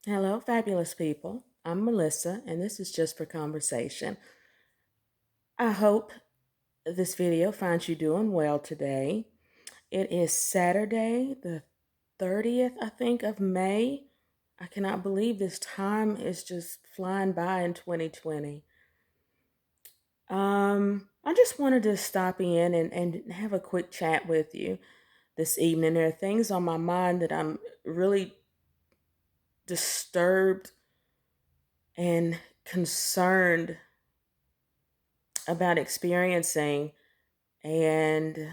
Hello, fabulous people. I'm Melissa, and this is just for conversation. I hope this video finds you doing well today. It is Saturday, the 30th, I think, of May. I cannot believe this time is just flying by in 2020. I just wanted to stop in and have a quick chat with you this evening. There are things on my mind that I'm really disturbed and concerned about experiencing, and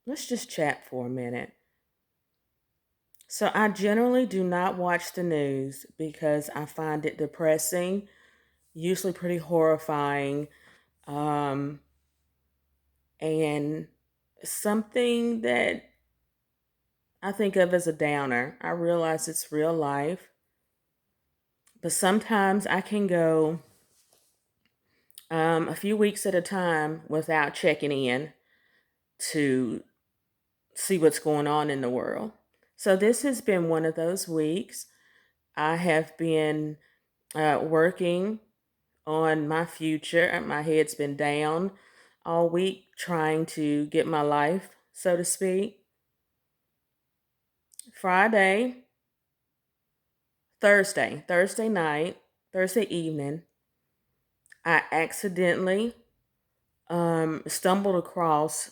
let's just chat for a minute. So, I generally do not watch the news because I find it depressing, usually pretty horrifying, um, and something that I think of as a downer. I realize it's real life, but sometimes I can go a few weeks at a time without checking in to see what's going on in the world. So this has been one of those weeks. I have been working on my future, and my head's been down all week trying to get my life, so to speak. Friday, Thursday night, Thursday evening, I accidentally stumbled across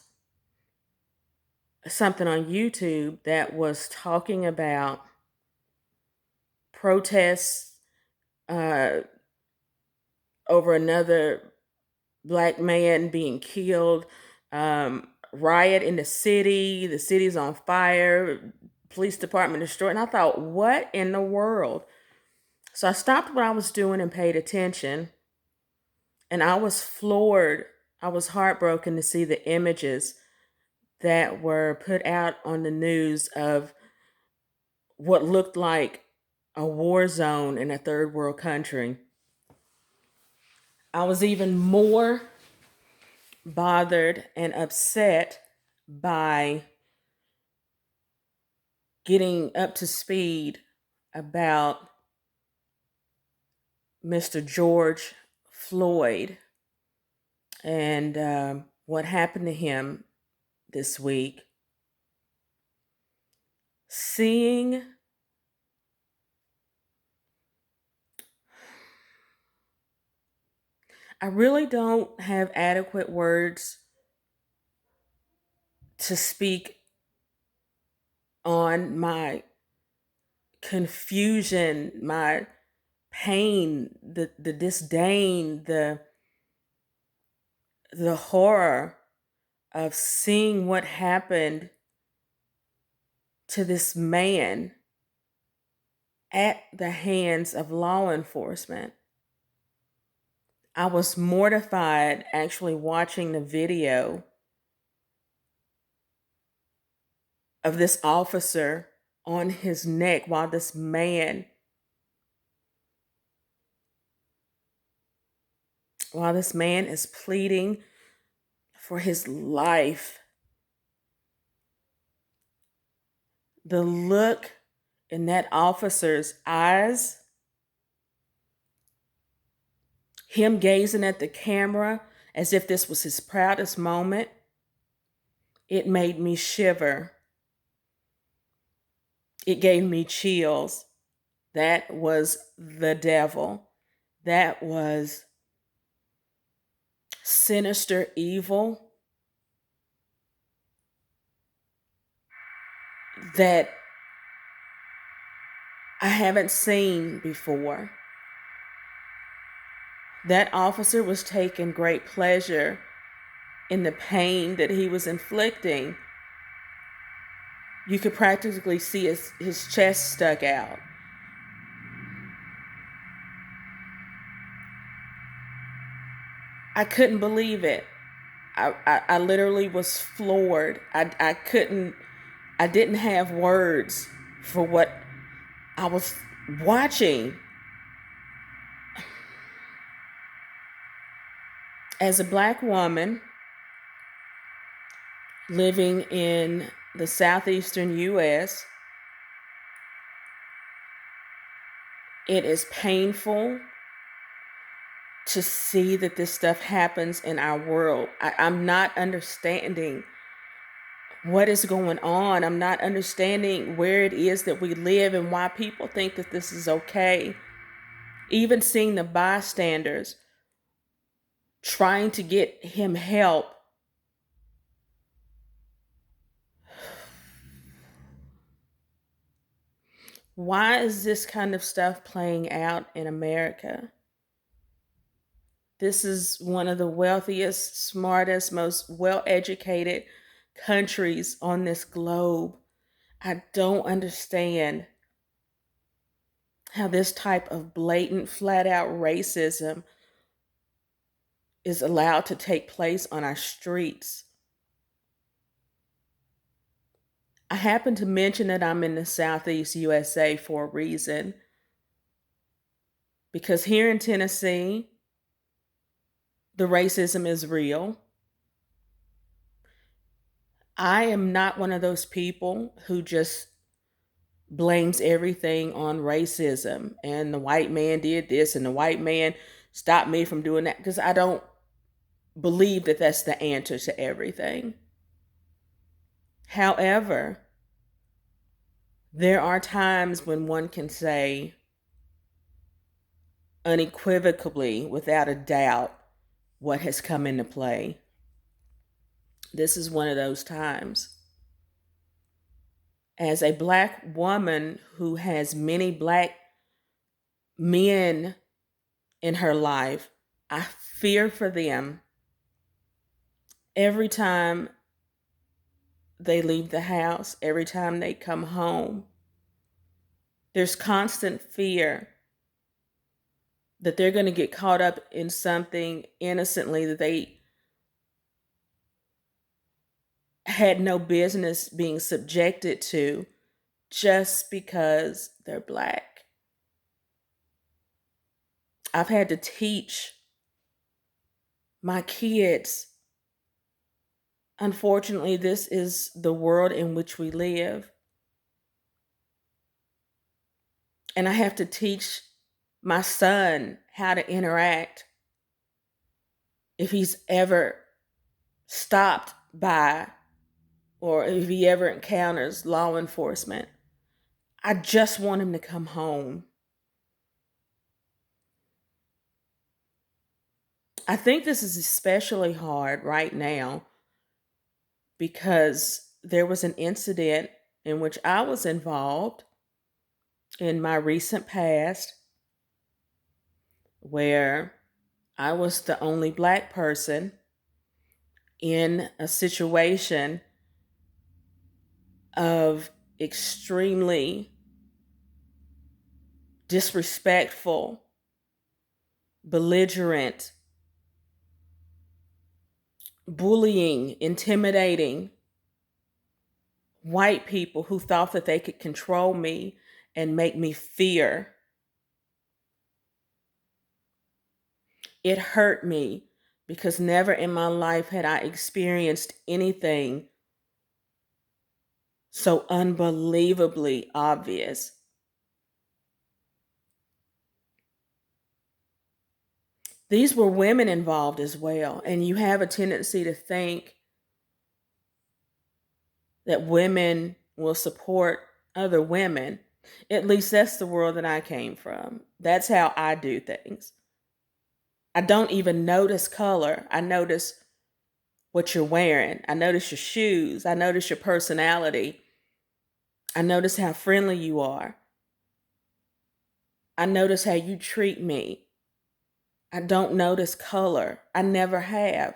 something on YouTube that was talking about protests uh, over another black man being killed, riot in the city's on fire, police department destroyed. And I thought, what in the world? So I stopped what I was doing and paid attention, and I was floored. I was heartbroken to see the images that were put out on the news of what looked like a war zone in a third world country. I was even more bothered and upset by getting up to speed about Mr. George Floyd and what happened to him this week. Seeing I really don't have adequate words to speak on my confusion, my pain, the disdain, the horror of seeing what happened to this man at the hands of law enforcement. I was mortified actually watching the video of this officer on his neck while this man is pleading for his life. The look in that officer's eyes, him gazing at the camera as if this was his proudest moment, it made me shiver. It gave me chills. That was the devil. That was sinister evil that I haven't seen before. That officer was taking great pleasure in the pain that he was inflicting. You could practically see his chest stuck out. I couldn't believe it. I literally was floored. I didn't have words for what I was watching. As a black woman living in the southeastern US, It is painful to see that this stuff happens in our world. I'm not understanding what is going on. I'm not understanding where it is that we live and why people think that this is okay. Even seeing the bystanders trying to get him help. Why is this kind of stuff playing out in America? This is one of the wealthiest, smartest, most well educated countries on this globe. I don't understand how this type of blatant, flat out racism is allowed to take place on our streets. I happen to mention that I'm in the Southeast USA for a reason. Because here in Tennessee, the racism is real. I am not one of those people who just blames everything on racism and the white man did this and the white man stopped me from doing that, because I don't believe that that's the answer to everything. However, there are times when one can say unequivocally, without a doubt, what has come into play. This is one of those times. As a Black woman who has many Black men in her life, I fear for them every time they leave the house, every time they come home. There's constant fear that they're going to get caught up in something innocently that they had no business being subjected to just because they're Black. I've had to teach my kids. Unfortunately, this is the world in which we live. And I have to teach my son how to interact if he's ever stopped by or if he ever encounters law enforcement. I just want him to come home. I think this is especially hard right now because there was an incident in which I was involved in my recent past where I was the only Black person in a situation of extremely disrespectful, belligerent, bullying, intimidating white people who thought that they could control me and make me fear. It hurt me because never in my life had I experienced anything so unbelievably obvious. These were women involved as well, and you have a tendency to think that women will support other women. At least that's the world that I came from. That's how I do things. I don't even notice color. I notice what you're wearing. I notice your shoes. I notice your personality. I notice how friendly you are. I notice how you treat me. I don't notice color. I never have.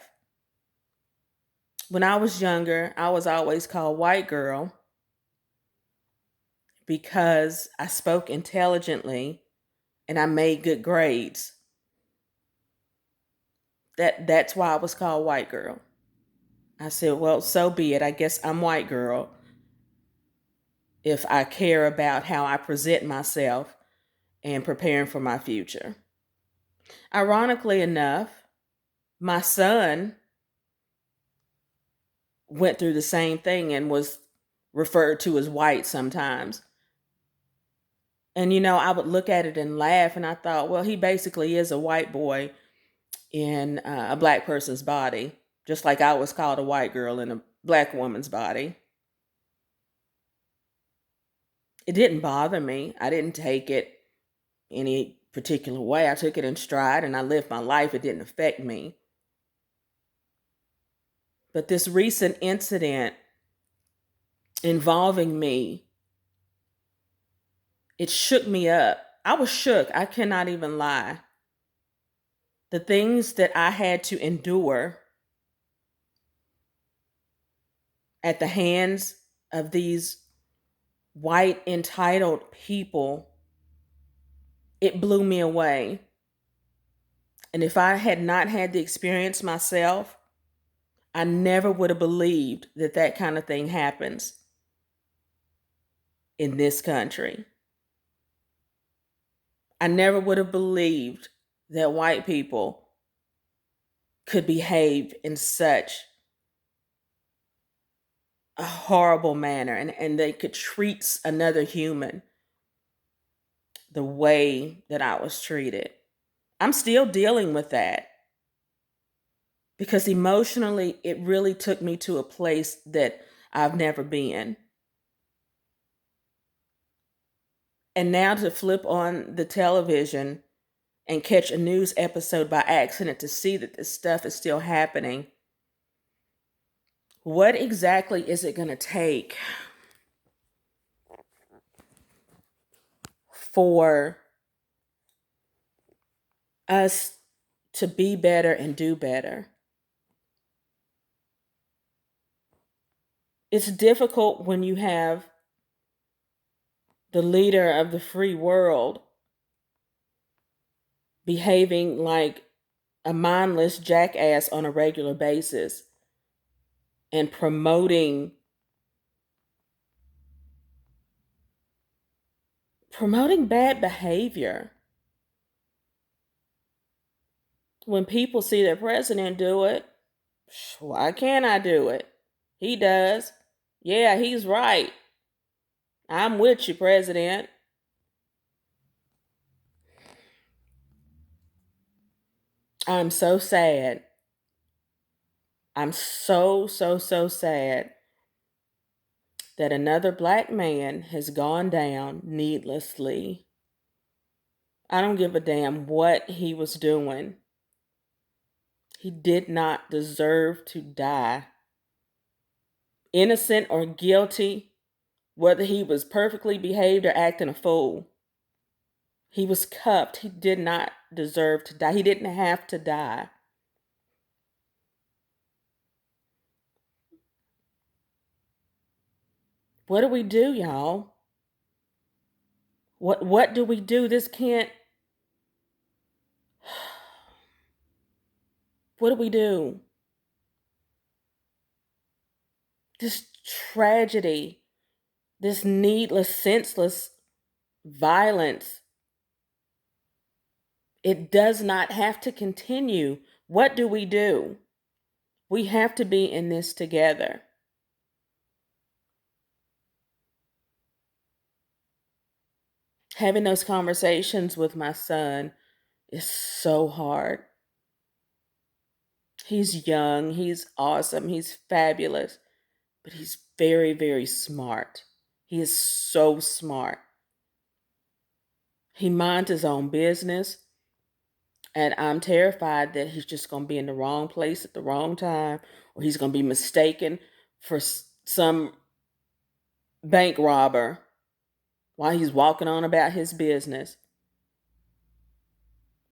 When I was younger, I was always called white girl because I spoke intelligently and I made good grades. That's why I was called white girl. I said, well, so be it. I guess I'm white girl if I care about how I present myself and preparing for my future. Ironically enough, my son went through the same thing and was referred to as white sometimes. And, I would look at it and laugh, and I thought, well, he basically is a white boy in a black person's body, just like I was called a white girl in a black woman's body. It didn't bother me. I didn't take it any particular way. I took it in stride and I lived my life. It didn't affect me. But this recent incident involving me, it shook me up. I was shook. I cannot even lie. The things that I had to endure at the hands of these white entitled people, it blew me away. And if I had not had the experience myself, I never would have believed that that kind of thing happens in this country. I never would have believed that white people could behave in such a horrible manner, and they could treat another human the way that I was treated. I'm still dealing with that because emotionally, it really took me to a place that I've never been. And now to flip on the television and catch a news episode by accident to see that this stuff is still happening. What exactly is it going to take for us to be better and do better? It's difficult when you have the leader of the free world behaving like a mindless jackass on a regular basis and promoting bad behavior. When people see their president do it, why can't I do it? He does. Yeah, he's right. I'm with you, President. I'm so sad. I'm so, so, so sad that another black man has gone down needlessly. I don't give a damn what he was doing. He did not deserve to die. Innocent or guilty, whether he was perfectly behaved or acting a fool, he was cuffed. He did not deserve to die. He didn't have to die. What do we do, y'all? What do we do? This can't. What do we do? This tragedy, this needless, senseless violence, it does not have to continue. What do? We have to be in this together. Having those conversations with my son is so hard. He's young, he's awesome, he's fabulous, but he's very, very smart. He is so smart. He minds his own business, and I'm terrified that he's just going to be in the wrong place at the wrong time, or he's going to be mistaken for some bank robber while he's walking on about his business.